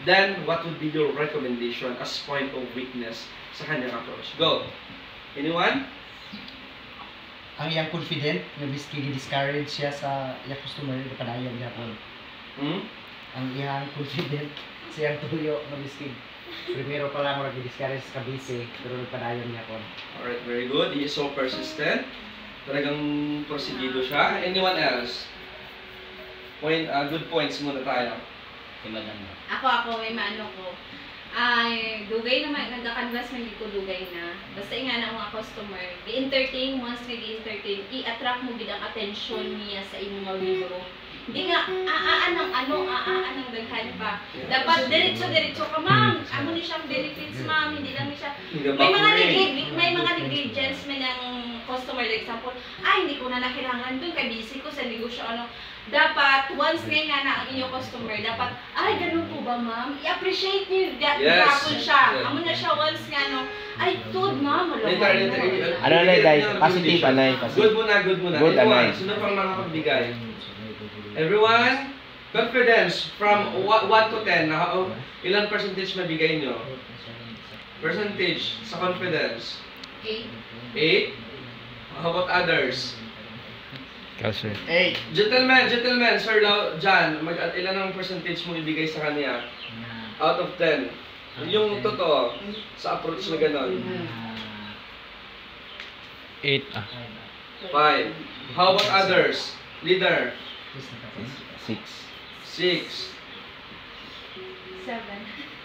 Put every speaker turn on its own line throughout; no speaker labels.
Then, what would be your recommendation as point of weakness sa kanyang approach? Go! Anyone?
Ang iyang confident, nga biski discourage siya sa iyang customer, padayon niya po. Ang iyang confident sa iyang tuyo, nga biski primero pa lang discourage sa busy, pero padayon niya po.
Alright, very good. He is so persistent. Talagang porsigido siya. Anyone else? Good points muna tayo.
Ako, may maano ko. Ay, dugay naman, nagka-canvas man ko dugay na. Basta nga na mga customer, i-entertain, once nag-i-entertain, i-attract mo bidang attention niya sa inyong mga libro. Hindi nga, ng daghan pa. Dapat diretso ka, ma'am. Ano ni siyang benefits, ma'am. Hindi lang siya. May mga negligence may ng customer, for example, hindi ko na nakilangan dun, kay busy ko sa negosyo, dapat, once nga na ang inyong customer, dapat, ganun po ba, ma'am? I-appreciate niyo gapon siya. Amo na siya once nga, good, ma'am.
Positive, anay.
Good muna.
Good, anay.
Sino pang mga pagbigay? Everyone, confidence from 1 to 10. Ilan percentage mabigay nyo? Percentage sa confidence?
8.
8? How about others?
Kasi.
8.
Gentlemen, Sir John, ilan ang percentage mo ibigay sa kanya? Out of 10. Yung totoo, sa approach na gano'n.
8.
5. How about others? Leader?
6.
6.
7.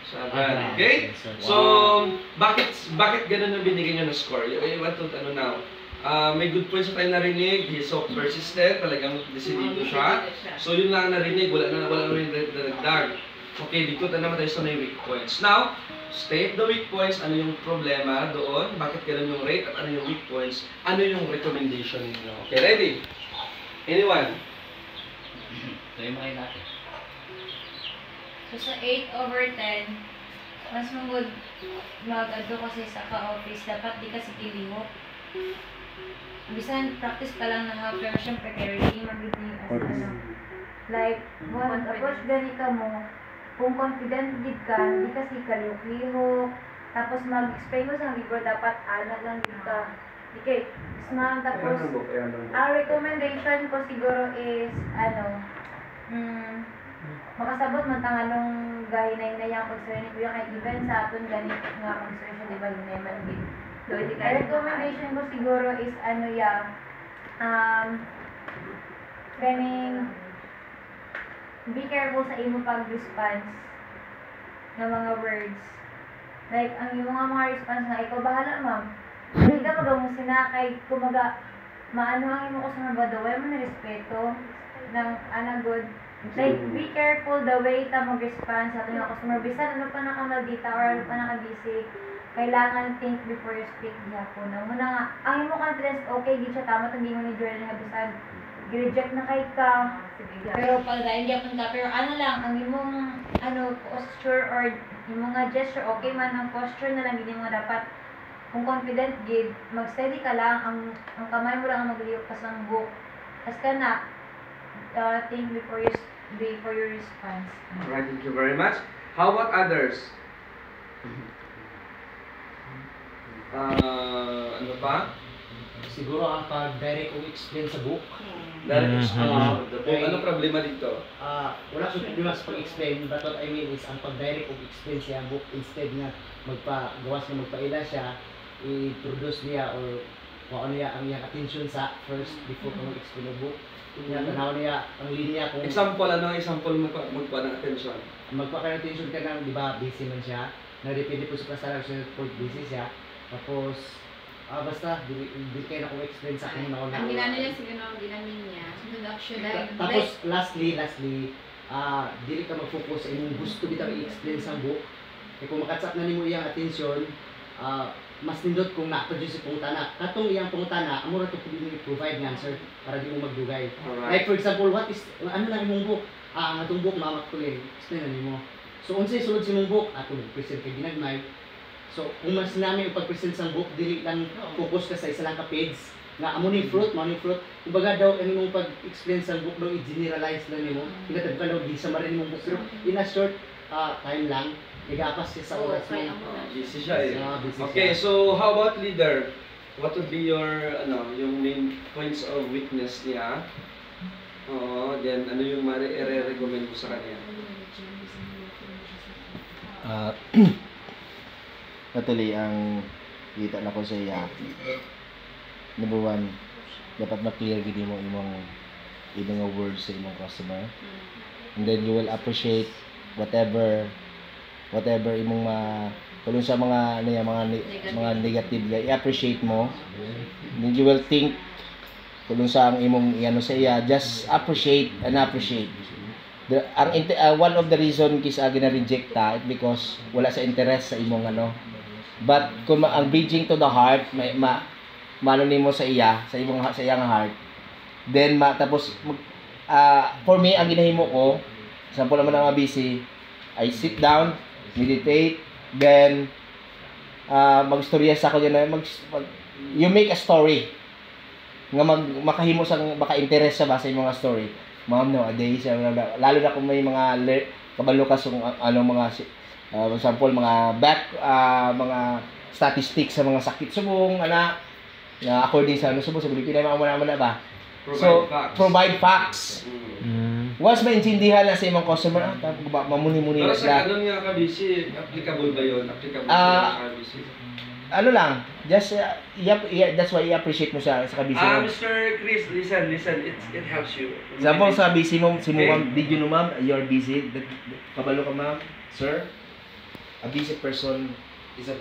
7. Okay? So, bakit ganun yung binigay nyo na score? You want to, now? May good points na tayo narinig. He's so persistent. Talagang decidido siya. So, yun lang narinig. Wala na rin dagdag. Okay, dito naman tayo sa may weak points. Now, state the weak points. Ano yung problema doon? Bakit ganun yung rate? At ano yung weak points? Ano yung recommendation niyo? Okay, ready? Anyone?
So, sa 8/10, mas mangod mag-ado kasi sa ka-office, dapat di kasi kilihok. Bisan, practice ka lang na pero syempre carrying, mag-ibig as like, once approach gani ka mo, kung confident din ka, di kasi kalihok-lihok, tapos mag-explain mo sa libro, dapat anak lang din ka. Okay, ma'am, tapos, ang recommendation ko siguro is, makasabot man tanganong gahinay na yung pag-sari ni Kuya kay even sa aton ganit nga pag-sari di ba yun man din. So, recommendation ko siguro is ganing be careful sa imo pag-response ng mga words. Like, ang yung mga response nga, ikaw bahala ma'am. Hindi ka magamusin na kay kumaga maano ang imo customer ba daw, mo na respeto ng good. Like, be careful the way ta mag-respond sa ating mga customer. Bisan, ano pa nakamaldita or ano pa nakabisi, kailangan think before you speak diha po na. Muna nga, ang imo confidence, okay, di siya tama, hindi mo ni Jordan nga bisan, gi-reject na kay ka. Pero pag dahil di ka, pero lang, ang imong, posture or yung mga gesture, okay man, ang posture na lang, hindi mo dapat, kung confident, mag-steady ka lang, ang kamay mo lang ang magliyok ka sa book. As ka na, think before your response.
Alright, thank you very much. How about others? Ano pa?
Siguro ang pag-direct o explain sa book.
Direct explanation of the book. Ano problema dito?
Wala ko problema sa pag-explain, but what I mean is ang pag-direct o explain siya ang book instead nga gawas na magpaila siya, i-produce niya or kung ano niya ang iyang attention sa first before ko mag-explain ang book. Tanaw niya ang linya kung
Example, ano example mo magpa ng attention?
Magpa-attention ka na, di ba, busy man siya. Depende po sa kasalanan siya kung busy siya. Tapos, basta, di kayo na kung explain sa akin na
ang ginano niya siguro ang ginamin niya. Introduction na.
Tapos, lastly, dili ka mag-focus sa inyong gusto bitaw i-explain sa book. Kung makatsap na nimo iyang attention, mas nindot kung na-produce yung pangutana. Katong iyang pangutana, amo ra to provide ng answer para di mo magdugay. Like for example, ano lang imong book? Ang atong book mamak kulin. Explain na nimo. So unsay sulod sa imong book? Ato present kay ginagmay. So kung mas nami ang pag-present sa book, dili lang focus ka sa isa lang ka page. Nga amo ni fruit. Kumbaga daw ang imong pag-explain sa book daw i-generalize lang nimo. Kinatag ka daw di sa marin imong book. Pero in a short time lang, nag-apas siya sa oras mo.
Busy siya eh.
Busy
Okay,
siya.
so how about leader? What would be your, yung main points of weakness niya? Then ano yung i-recommend mo sa kanya?
Actually, ang kita na ko sa iya, number one, dapat ma-clear gini mo imong words sa imong customer. And then you will appreciate whatever imong kung sa mga mga negative i-appreciate mo. Then you will think kung sa ang imong sa iya, just appreciate and appreciate. One of the reason kisa gina-reject ta it because wala sa interest sa imong But kung ang bridging to the heart, mano nimo sa iya, sa iyang heart. Then tapos for me ang ginahimo ko, sample naman ang busy, I sit down, meditate, then magstorya sa ako you make a story nga makahimo sang maka-interest sa basa imong story. Ma'am, no, a day siya lalo na kung may mga kabalo ka sung mga example mga mga statistics sa mga sakit subong according sa subong sa Pilipinas mga ba. Provide facts. Once maintindihan na sa imong customer, mamuni-muni
na
sila.
Pero sa ganun nga ka-busy, applicable ba yun? Applicable sa ka-busy?
Just that's why i-appreciate mo sa ka-busy.
Mr. Chris, listen, it helps you.
Example sa busy mo, si ma'am, did you know ma'am, you're busy, kabalo ka ma'am, sir, a busy person is a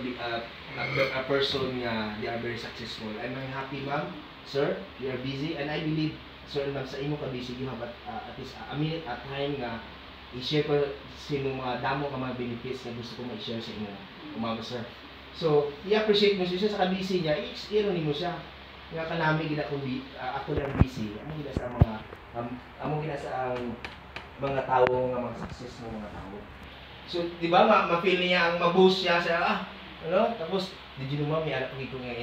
person nga they are very successful. I'm happy ma'am, sir, you are busy, and I believe sir ma'am sa imo ka busy you have at least a minute at time nga i-share ko sa imong mga damo ka mga benefits na gusto ko ma-share sa imo ma'am sir. So i-appreciate mo siya sa ka-busy niya, i-explain mo siya nga kanami gid ako lang busy amo gid sa ang mga tao nga mga success ng mga tao. So di ba ma-feel niya ang ma-boost siya sa tapos did you know ma'am may anak ko nga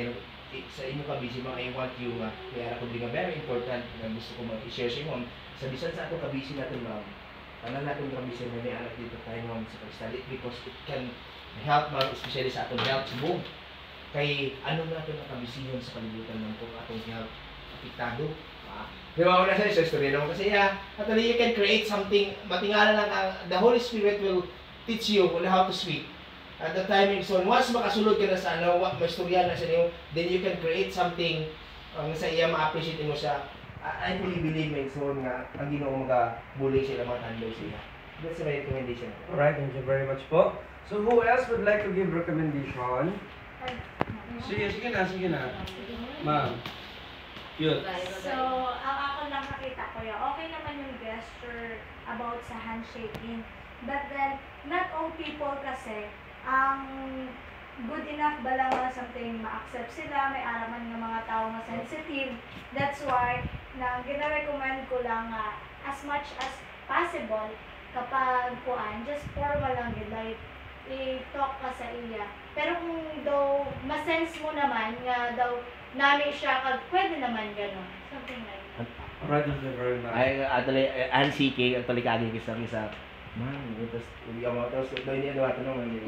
sa inyo ka busy mga I want you kaya ako din very important na gusto ko mag-share sa inyo sa bisan sa ako ka busy natin ma'am tanan natin ka busy may anak dito tayo ma'am sa pag-study because it can help ma'am especially sa atong health boom kay natin ang kabisihan sa kalibutan ng kung atong health apektado di ba ako nasa story naman kasi actually you can create something matingala lang the Holy Spirit will teach you on how to speak. At the timing, so once makasulod ka na sa maistorya na sa inyo, then you can create something sa iya ma-appreciate mo siya. I fully believe so nga ang Ginoo magabuli sila mga tandaw siya. That's my recommendation.
Alright, thank you very much po. So who else would like to give recommendation? Sige na. Ma'am. Cute.
So, ang ako lang nakita ko okay naman yung gesture about sa handshaking. But then, not all people kasi ang good enough ba lang something ma-accept sila, may araman ng mga tao na sensitive. That's why, gina-recommend ko lang as much as possible, kapag just formal lang yun, like, i-talk ka sa iya. Pero kung daw, ma-sense mo naman, nga daw, nami siya, pwede naman gano'n. Something like that.
Alright, thank you very much.
Actually, kagi kisa ma'am, tapos daw niya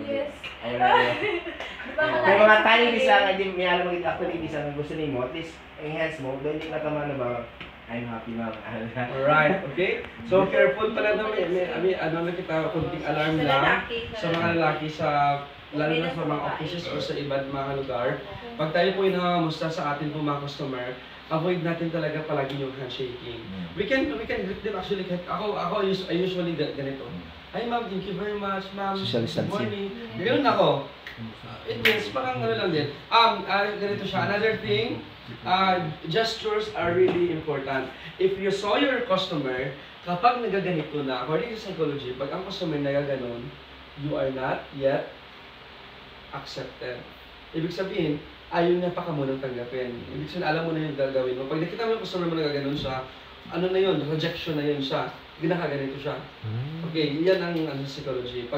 Yes.
May mga tiny bisa hindi may alam magiging actually bisa gusto nimo at least enhance mo doon hindi ka tama na ba I'm happy ma'am.
Alright, okay? So careful pala daw may lang kita kunting alarm lang sa mga lalaki lalo na sa mga offices o sa ibang mga lugar. Pag tayo po nangangamusta sa atin po mga customer, avoid natin talaga palagi yung handshaking. We can greet them actually. I usually ganito. Hi ma'am, thank you very much ma'am.
Social
Good morning.
distancing.
Ganun ako. It means parang lang din. Ganito siya. Another thing, gestures are really important. If you saw your customer, kapag nagaganito na, according to psychology, pag ang customer nagaganon, you are not yet accepted. Ibig sabihin, ayaw niya pa ka munang tanggapin. Ibig sabihin, alam mo na yung gagawin mo. Pag nakita mo yung customer mo nagaganon siya, na yun, rejection na yun siya, ginakaganito siya. Okay, yan ang psychology.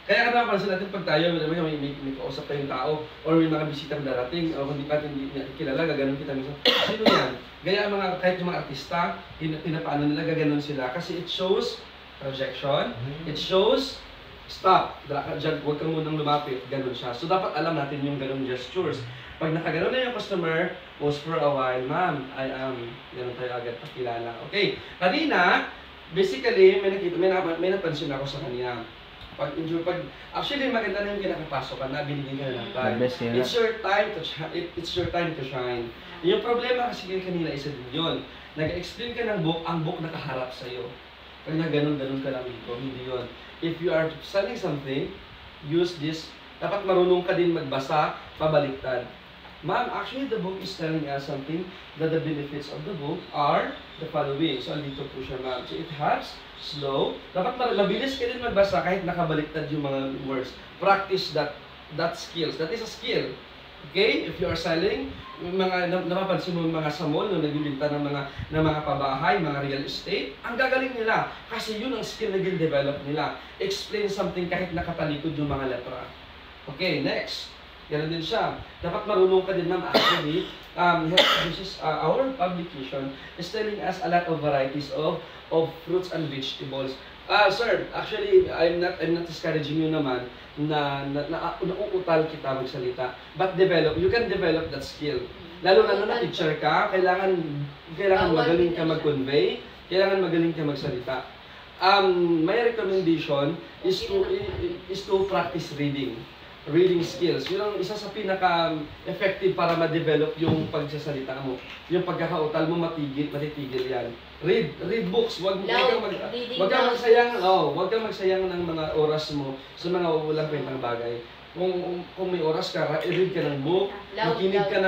Kaya napansin natin pag tayo, may kausap tayong tao, or may mga bisitang darating, o hindi pa niya kilala, gaganon kita minsan. Sino yan? Gaya kahit yung mga artista, pinapaano nila, gaganon sila. Kasi it shows rejection, it shows stop, dyan, huwag kang munang lumapit, ganun siya. So dapat alam natin yung ganung gestures. Pag nakaganon na yung customer, pause for a while, ma'am, I am, ganun tayo agad pakilala. Okay, kanina, basically, may napansin ako sa kanya. Actually, maganda na yung kinakapasok ka na, binigyan ka na ng time. It's your time to shine. Yung problema kasi kanina, isa din yun. Nag-explain ka ng book, ang book nakaharap sa'yo. Pag na ganun-ganun ka lang dito, hindi yun. If you are selling something, use this. Dapat marunong ka din magbasa, pabaliktad. Ma'am, actually the book is telling us something that the benefits of the book are the following. So, andito po siya, ma'am. So, it helps, slow. Dapat mabilis ka din magbasa kahit nakabaliktad yung mga words. Practice that skills. That is a skill. Okay? If you are selling, napapansin mo mga sa mall, no, nagbibinta ng mga pabahay, mga real estate, ang gagaling nila. Kasi yun ang skill na develop nila. Explain something kahit nakatalikod yung mga letra. Okay, next. Ganun din siya. Dapat marunong ka din, ma'am, actually. This is our publication is telling us a lot of varieties of fruits and vegetables. Sir, actually, I'm not discouraging you naman na nauutal kita magsalita. But you can develop that skill. Lalo na teacher ka, kailangan magaling ka mag-convey, kailangan magaling ka magsalita. My recommendation is to practice reading skills. Yun ang isa sa pinaka-effective para ma-develop yung pagsasalita mo. Yung pagkakautal mo, matitigil yan. Read books. Huwag kang magsayang ng mga oras mo sa mga walang kwentang bagay. Kung may oras ka, read ka ng book, makinig ka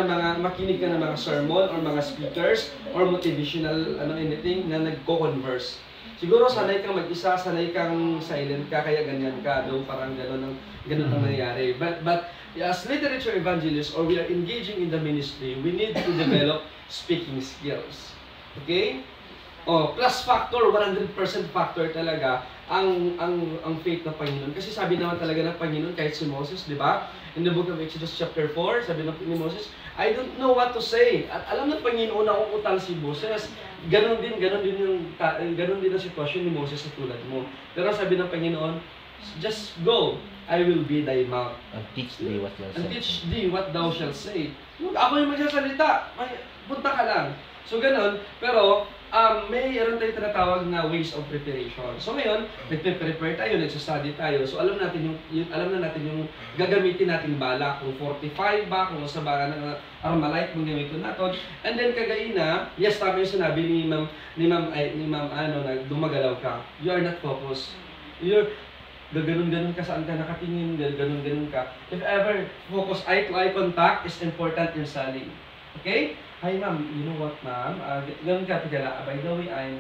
ng mga sermon or mga speakers or motivational anything na nagko-converse. Siguro sanay kang mag-isa, sanay kang silent ka, kaya ganyan ka, parang ganun ang nangyayari. But as literature evangelists or we are engaging in the ministry, we need to develop speaking skills. Okay? Plus factor, 100% factor talaga ang faith ng Panginoon. Kasi sabi naman talaga ng Panginoon kahit si Moses, di ba? In the book of Exodus chapter 4, sabi ni Moses, I don't know what to say. At alam ng Panginoon na uutal si Moses. Ganon din ang sitwasyon ni Moses sa tulad mo. Pero sabi ng Panginoon, just go, I will be thy mouth.
And teach thee
what thou shalt say. Ako yung magsasalita, punta ka lang. So ganon, pero mayroon tayong tinatawag na ways of preparation. So ngayon, nagpe-prepare tayo, nagsa-study tayo. So alam na natin yung gagamitin nating bala, kung 45 ba, kung sa bala ng Armalite mong gamitin natin. And then kagaina, yes, tama yung sinabi ni ma'am na dumagalaw ka. You are not focused. You're gaganon-ganon ka saan ka nakatingin, gaganon-ganon ka. If ever, focus eye-to-eye contact is important in selling. Okay? Hi ma'am, you know what ma'am? Ganun ka pagala. By the way, I'm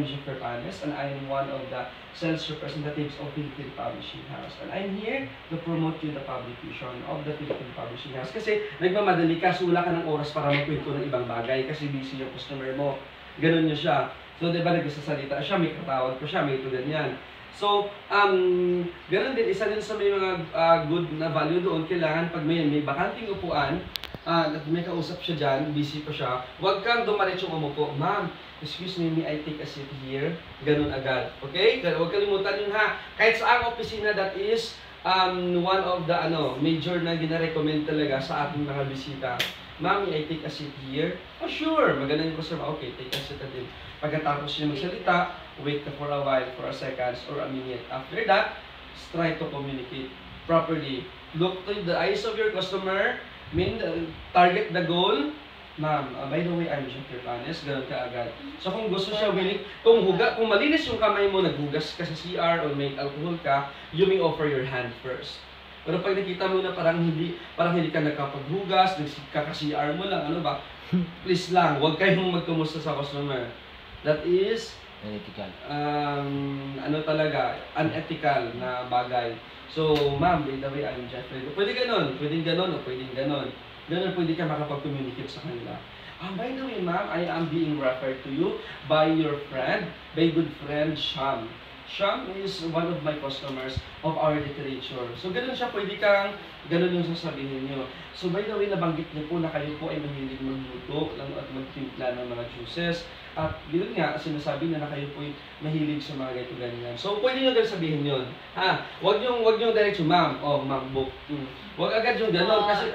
Jeffrey Panes and I am one of the sales representatives of Philippine Publishing House. And I'm here to promote you the publication of the Philippine Publishing House. Kasi nagmamadali ka, sula ka ng oras para magkwento ng ibang bagay kasi busy yung customer mo. Ganun niya siya. So diba nagsasalita siya, may katawag ko siya, may ito ganyan. So, ganun din, isa din sa may mga good na value doon, kailangan pag may bakanting upuan, at may kausap siya dyan, busy pa siya, huwag kang dumaretsong umupo. Ma'am, excuse me, may I take a seat here? Ganun agad. Okay? Huwag kalimutan yun ha. Kahit sa ang opisina, that is one of the major na gina-recommend talaga sa ating mga bisita. Ma'am, may I take a seat here? Oh, sure. Maganda yung customer. Okay, take a seat din. Pagkatapos niya magsalita, wait for a while, for a seconds or a minute. After that, try to communicate properly. Look to the eyes of your customer, target the goal. Ma'am, by the way, I'm Jeffrey Panes, ganun ka agad. So kung gusto siya willing, kung malinis yung kamay mo, naghugas ka sa CR or may alcohol ka, you may offer your hand first. Pero pag nakita mo na parang hindi ka nagkapaghugas, nagkaka-CR mo lang, please lang, huwag kayong magkumusta sa customer. That is
unethical.
Unethical na bagay. So, ma'am, by the way, I'm Jeffrey. Pwede ganon, o pwedeng ganon. Ganon pwede ka makapag-communicate sa kanila. By the way, ma'am, I am being referred to you by your friend, by good friend, Sham. Siya is one of my customers of our literature. So, ganun siya, pwede kang, ganun yung sasabihin nyo. So, by the way, nabanggit niyo po na kayo po ay mahilig magluto at magtimpla ng mga juices. At yun nga, sinasabi na kayo po ay mahilig sa mga ganito ganyan. So, pwede nyo ganun sabihin yun. Ha? Huwag nyo diretso, ma'am. Oh, ma'am, book. Huwag agad yung ganun. Kasi,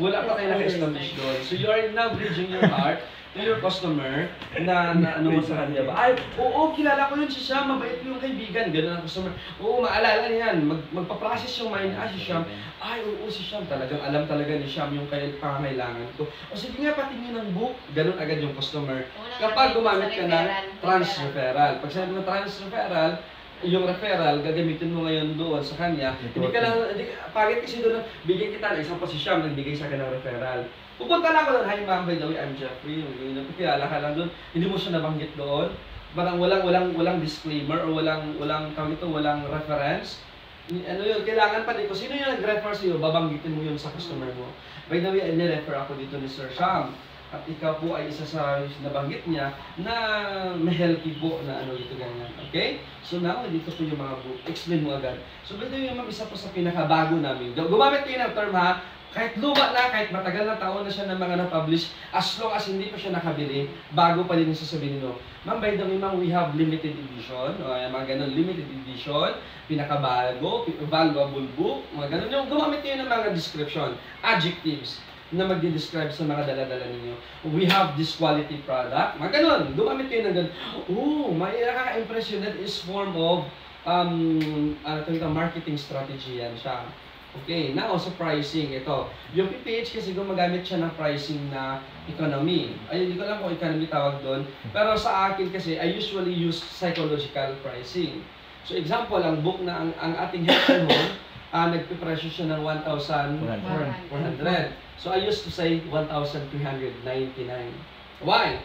wala pa kayo naka-establish doon. So, you are now bridging your heart to your customer na ano mo sa kanya ba? Ay, oo, kilala ko yun si Sham, mabait yung kaibigan, gano'n ang customer. Oo, maalala niyan, magpa-process yung mind, si Sham. Ay, oo, si Sham, talagang alam talaga ni Sham yung pangangailangan ko. O sige nga, patingin ng book, gano'n agad yung customer. Kapag gumamit ka ng trans-referral. Pag sinabi ng trans-referral, yung referral, gagamitin mo ngayon doon sa kanya. Hindi ka lang, pagit kasi doon, bigyan kita, example si Sham, nagbigay sa akin ng referral. Pupunta lang ako doon, hi ma'am, by the way, I'm Jeffrey. Kilala ka lang doon, hindi mo siya nabanggit doon. Parang walang disclaimer o walang reference. Ano yun, kailangan pa din ko, sino yung nag-refer sa iyo, babanggitin mo yun sa customer mo. By the way, ni-refer ako dito ni Sir Sham. At ikaw po ay isa sa nabanggit niya na may healthy po na ano dito ganyan. Okay? So now, dito po yung mga book. Explain mo agad. So by the way, ma'am, isa po sa pinakabago namin. Gumamit kayo ng term ha. Kahit luma na, kahit matagal na taon na siya ng mga na-publish, as long as hindi pa siya nakabili, bago pa rin yung sasabihin nyo. Ma'am, by the way, ma'am, we have limited edition, o mga ganun, limited edition, pinakabago, valuable book, mga ganun. Yung gumamit kayo ng mga description, adjectives, na magdi-describe sa mga dala-dala ninyo. We have this quality product, mga ganun. Gumamit kayo ng ganun. Oh, may nakaka-impress yun. That is form of marketing strategy yan siya. Okay, now sa pricing, ito. Yung PPH kasi gumagamit siya ng pricing na economy. Ay, hindi ko lang kung economy tawag doon. Pero sa akin kasi, I usually use psychological pricing. So example, ang book na ang ating health and home, nagpipresyo siya ng 1,400. So I used to say 1,399. Why?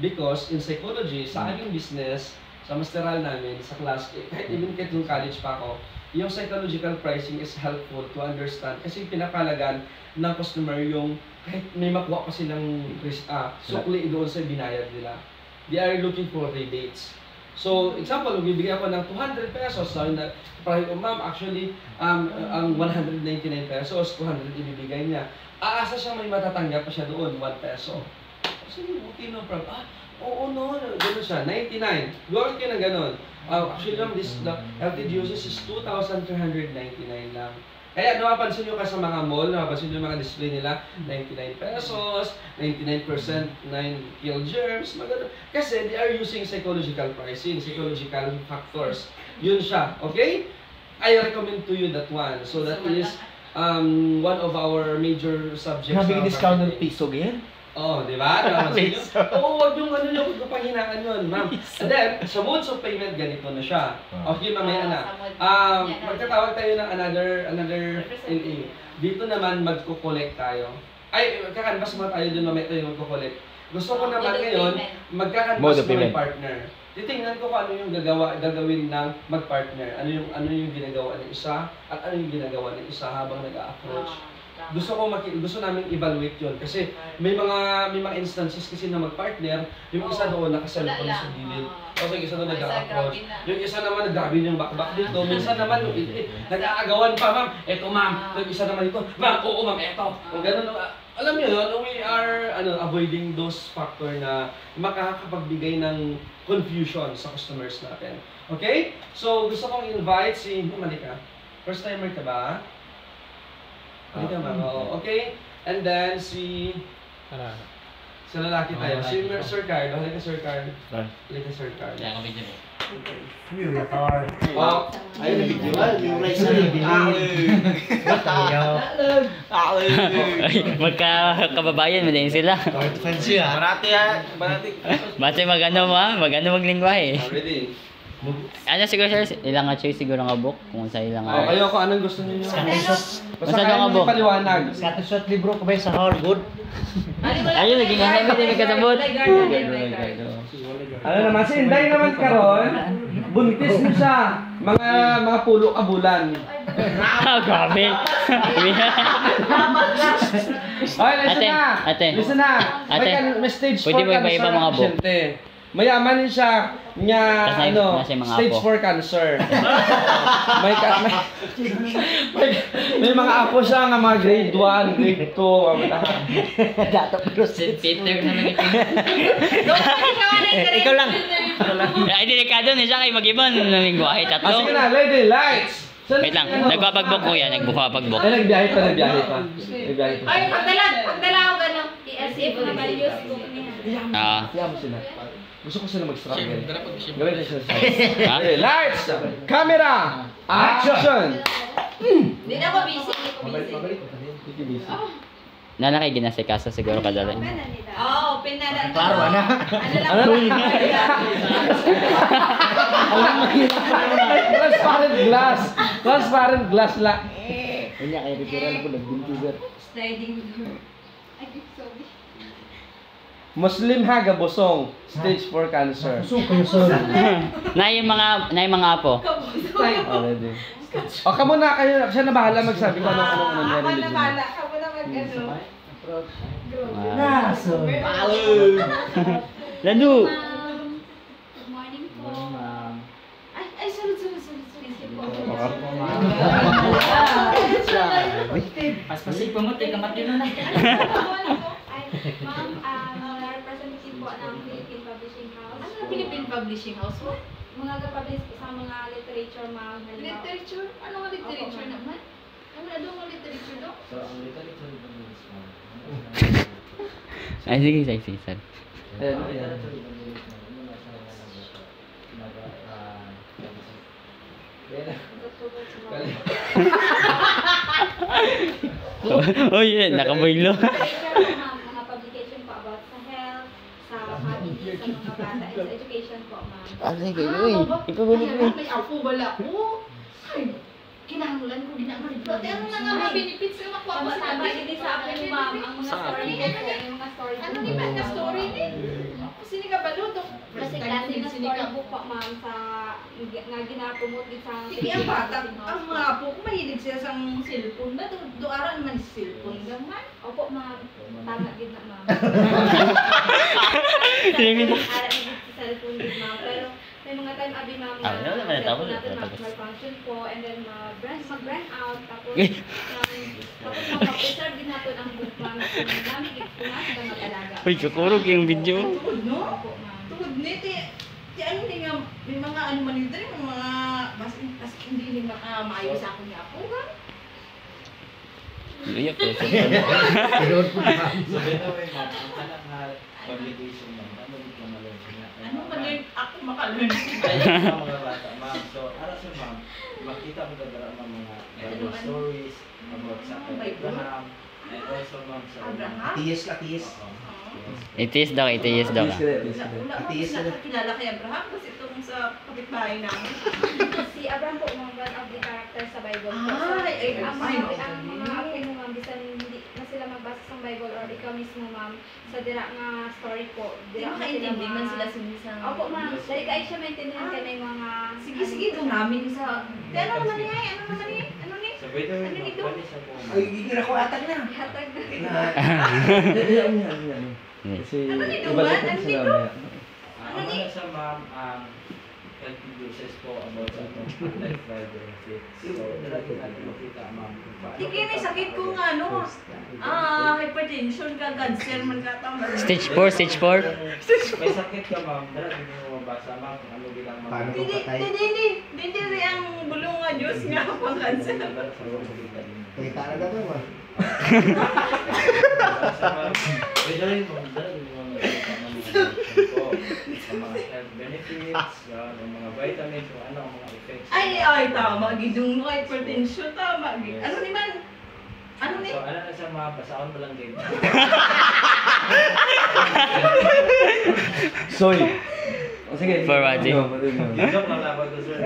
Because in psychology, sa aming business, sa masteral namin, sa class, kahit even kahit yung college pa ako, yung psychological pricing is helpful to understand kasi pinapalagan ng customer yung kahit may makuha pa silang sukli doon sa binayad nila. They are looking for rebates. So, example, bibigyan ako ng 200 pesos. So, ma'am, actually, ang 199 pesos, 200 ibibigay niya. Aasa siya may matatanggap pa siya doon, 1 peso. So, okay, no problem. Oo, no, gano'n siya, 99. Gawin kayo na gano'n. Actually, the LTD uses is 2,399 lang. Kaya napapansin nyo ka sa mga mall, napapansin nyo yung mga display nila, 99 pesos, 99% 9 kill germs, maganda. Kasi they are using psychological pricing, psychological factors. Yun siya, okay? I recommend to you that one. So that is one of our major subjects.
Grabe yung discount ng piso, ganyan?
Oh, di ba? Napansin nyo? Oo, wag yung ano yung pagpahinaan yun, ma'am. And then, sa modes of payment, ganito na siya. Okay, mamaya na. Magtatawag tayo ng another LA. Dito naman, magko-collect tayo. Ay, kakanvas mo tayo dun, mamaya tayo magko-collect. Gusto ko naman ngayon, magkakanvas mo ng partner. Titingnan ko kung ano yung gagawin ng mag-partner. Ano yung ginagawa ng isa, at ano yung ginagawa ng isa habang nag-a-approach. Gusto namin evaluate yon kasi may mga instances kasi na mag-partner, yung isa doon nakasalubong sa gilid. Okay, isa doon nag-approach. Yung isa naman naggrabe yung back dito. Minsan naman nag-aagawan pa, ma'am. Eto, ma'am. Yung isa naman dito, ma'am, oo, ma'am, eto. Kung gano'n, alam niyo yun, we are avoiding those factor na makakapagbigay ng confusion sa customers natin. Okay? So, gusto kong invite si Malika. First timer ka ba? Halika ma'am, okay? And then sa lalaki tayo, si Sir Carl. Halika Sir Carl. Halika Sir Carl.
Kaya kami dyan eh.
Ayun na video.
Yung rice na
Magkakababayan mo din sila. Bate maglingwahe.
Ready?
Ano siguro sir? Ilang nga choice siguro nga book? Kung sa ilang nga.
Kayo kung anong gusto niyo. Basta
kaya
mo paliwanag.
Scattershot libro ko ba sa Harvard?
Ayun, naging nga namin din kasabot.
Ano naman, si Inday naman karon, buntis mo siya. Mga pulo ka bulan.
Grabe.
Okay, listen na.
Ate.
Listen na.
Ate.
May stage 4
Pwede mo
ka na
iba-iba
sa
mga book?
pasyente. Mayaman din siya nga
Tas
ano,
nasa mga
stage
apo.
4 cancer. may mga apo siya nga mga grade 1, grade 2.
Dato pero
Peter na lang ito.
ikaw lang.
Ay, delikado na siya kay mag-ibon. Namingwahe
Ah,
tatlo.
sige na, lady, lights!
Wait lang, nagpapagbok kuya, nagpapagbok.
Ay, nagbiyahe pa. Nagbiyahe pa.
Ay, pagdala ko gano'n. I-SF na values ko niya.
Kaya mo sila. Gusto ko sila mag-struggle. Gawin na sila sa
Ha?
Okay, lights! Camera! Action!
Hindi na ako busy. Hindi ko busy.
Nalaki ginasikaso siguro kadali.
Oo, open na lang.
Klaro na.
Ano na? Transparent glass la.
Kanya kay Rivera ko nagbintiger.
Sliding door.
Muslim Haga Bosong, stage 4 cancer.
Kayo sir.
Na yung mga apo.
Already. O, kamo na kayo. Siya na bahala magsabi ko anong nangyari dito.
Ako na mag-ano.
Naso.
Lalo.
Good morning po. Ay, sorry.
Paspasig pa mo, teka matino na.
Ma'am, representative po ng Philippine Publishing House. Ano ang Philippine Publishing House mo? Mga kapublish sa mga literature, ma'am. Literature? Ano nga literature naman? Ano na doon ang literature doon?
Ay, sige, sir.
Ayan.
Oh, yeah, nakabaylo.
Mga publication po about sa health, sa family, sa mga bata, and sa education po, ma'am.
Sige, uy. Ikaw gulit mo.
May ako, wala ko. Ay, kinahanglan ko, ginagalit ko. Ano na nga mga benefits na makuha ba sa akin? Hindi sa akin, ma'am, ang mga story ko po, yung mga story ko. Ano naman na story ni? Sini ka ba luto? Kasi klase na storybook po, ma'am, sa nga ginapromote din sa...
Sige, ang bata, ang mga apo ko, mahilig siya sa cellphone ba? Doaran naman si cellphone naman.
Opo, ma'am. Tama din na, ma'am.
Sige.
Ara din sa cellphone din, ma'am. Pero may mga time, abi, ma'am, na
Ano naman,
cellphone
tapos,
natin
tapos.
malfunction po, and then mag-brand out, tapos
Eh.
tapos mag-preserve din natin ang book, ma'am. Kung namin ikunas na mag-alaga.
Uy, kakurog yung video.
Tugod, no?
Opo, ma'am.
Tugod ni, ti ano ni nga, may mga ano man yun, mga, mas hindi ni maayos ako niya ako, ha?
Luya po.
Pero po ma'am.
Ano man yun, ako makalunin.
Makita mo dadara ng mga Bible stories about sa Abraham and also ma'am sa
Abraham?
Atiis.
Itiis daw.
Atiis na kilala kay Abraham kasi itong sa kapitbahay namin.
Si Abraham po, ma'am, one of the characters sa Bible po.
Ay,
ang
ay,
mga
ay,
ang mga apo mo, ma'am, bisan hindi na sila magbasa sa Bible or ikaw mismo, ma'am, sa dira nga story po.
Hindi makaintindi man sila sumisang.
Opo, ma'am. Dahil kahit siya maintindihan ka na yung mga...
Sige, doon namin sa... Ano naman niya? Ano ni?
So by the way,
Ano nito?
ma'am, sa po
Ay, gigira ko atag na.
Hatag na.
Kasi
Ano nito,
ibalik
man?
ko
Ano
sila
nito?
mamaya.
Ano ni sa ma'am ang health uses po about sa itong lifestyle benefits. So, dalaga natin makita ma'am kung paano.
Sige, may sakit ko nga, no? Hypertension ka, cancer man ka tama.
Stage 4.
May sakit ka ma'am, dalaga mo mabasa ma'am kung ano bilang mga
Paano?
Hindi rin ang bulong nga Diyos nga pang cancer.
Kaya talaga to ba?
Mga health benefits, yung mga vitamins, kung ano ang mga effects.
Ay, tama. Gidong hypertension, tama. Ano ni man? Ano ni?
So, ano na sa mga basaon mo lang din.
Soy. O sige.
Forwarding.
Joke lang ako to, sir.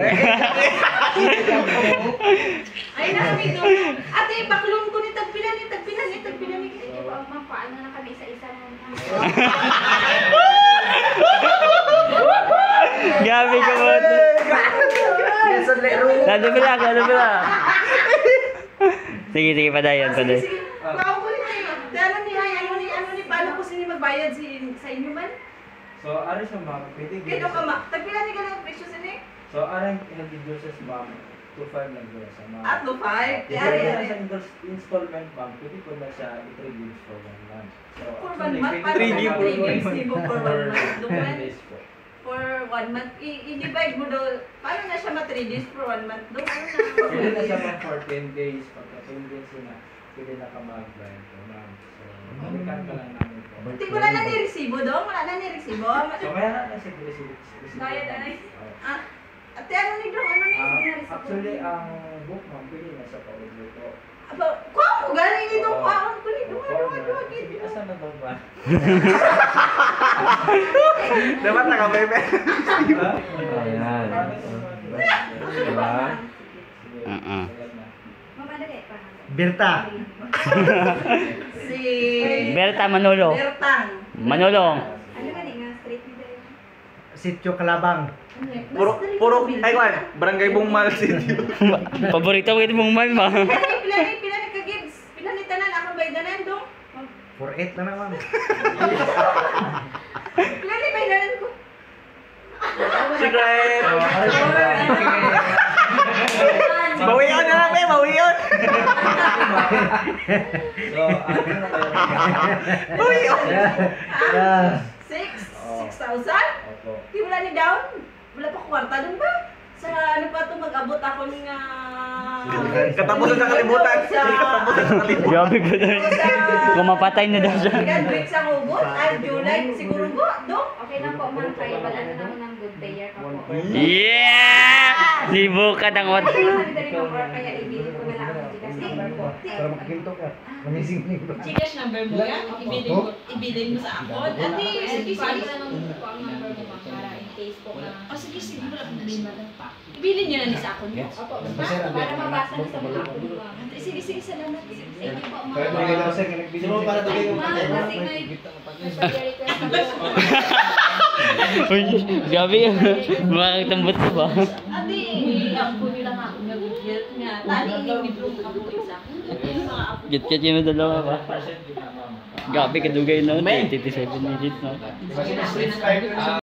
Ay, nami doon. Ate, baklon ko ni tagpilan ni.
Ito po ang mga paano na kami isa-isa ng
Gabi ka mo. Lado pala. Sige, padayon.
Sige. Wow, kulit kayo. Ano ni, paano ko sini magbayad sa inyo man?
So, ari sa ma'am, pwede
Kaya ka ma, tagpila ni ka lang presyo sini?
So, aring healthy juices, ma'am, 2.5 lang doon sa ma'am.
At 2.5?
Kaya rin sa installment, ma'am, pwede ko na siya i-3 for 1 month. So,
For 1
actually,
month?
pwede
Para
ko
sa
na
3 games, di mo for 1 month.
for
Doon,
10 days po.
for 1 month, i-divide mo daw, paano na siya ma-3 days for 1 month? Doon, ano
Pwede na siya
na?
ma'am for 10 days. Pagka 10 days na, pwede na ka mag-blind po, ma'am. So, balikan ka lang namin po.
Hindi, wala na ni-resibo doon, wala na ni-resibo.
So, kaya na siya receipt.
Bayad, ay.
Ate, ano ni doon? Ano ni ni-resibo?
Actually, ang book, ma'am, pwede na siya pa-order po.
Kuha mo, galing ni doon, kuhaan ko ni doon.
Sige, asan na daw ba?
Dapat nakabebe.
Ayan.
Diba?
Mama, dali pa.
Berta.
Si...
Berta Manolo.
Bertang.
Manolo.
Ano ka nga, straight ni Dayo?
Sitio Kalabang.
Puro, ay kwan, Barangay Bungmal City.
Paborito ko ito mong man ba?
Pila ni ka-gigs. Pila ni tanan, akong baydanan doon.
4-8 na naman.
Pila ni baydanan ko.
Secret! Bawiyon na lang bawiyon!
So, ano na kayo?
Bawiyon!
6,000?
Opo.
Di wala ni down? Wala pa kwarta doon ba? Sa ano pa ito mag-abot ako ng...
Katapusan sa kalibutan.
Grabe ko na. Kung mapatay na daw siya.
Graduate sa hugot? Ay, July, siguro go, do?
Okay lang po, ma'am. Kaya wala na naman ng good payer ka po.
Yeah! Libo ka ng wat.
Kaya kami dali po, kaya ibili ko na lang ang Gcash.
Para makaginto ka. Mamising ba?
Gcash number mo yan? Ibilin mo sa akon? Ate, sige,
Pwede
sige.
na nung po ang number mo, ma'am, para in case po na...
O sige, sige, wala akong bilhin pa. Ibilin nyo na ni sa akon mo.
Opo, para mabasa na sa mga ako, ma'am.
Ate, sige, sige, salamat.
Thank you po, ma'am.
Kaya mga gano'n sir, nagbili mo para tugay yung
Ma'am, kasi nag-request ako.
Uy, grabe yun. Makakatambot ka ba?
Ate, ang po nila nga ako nag-get nga. Tani, libro ka po isa. Yung mga apo.
Get yung dalawa ba?
1% din na, ma'am.
Grabe, kadugay na. 87 minutes na.
Street fighter.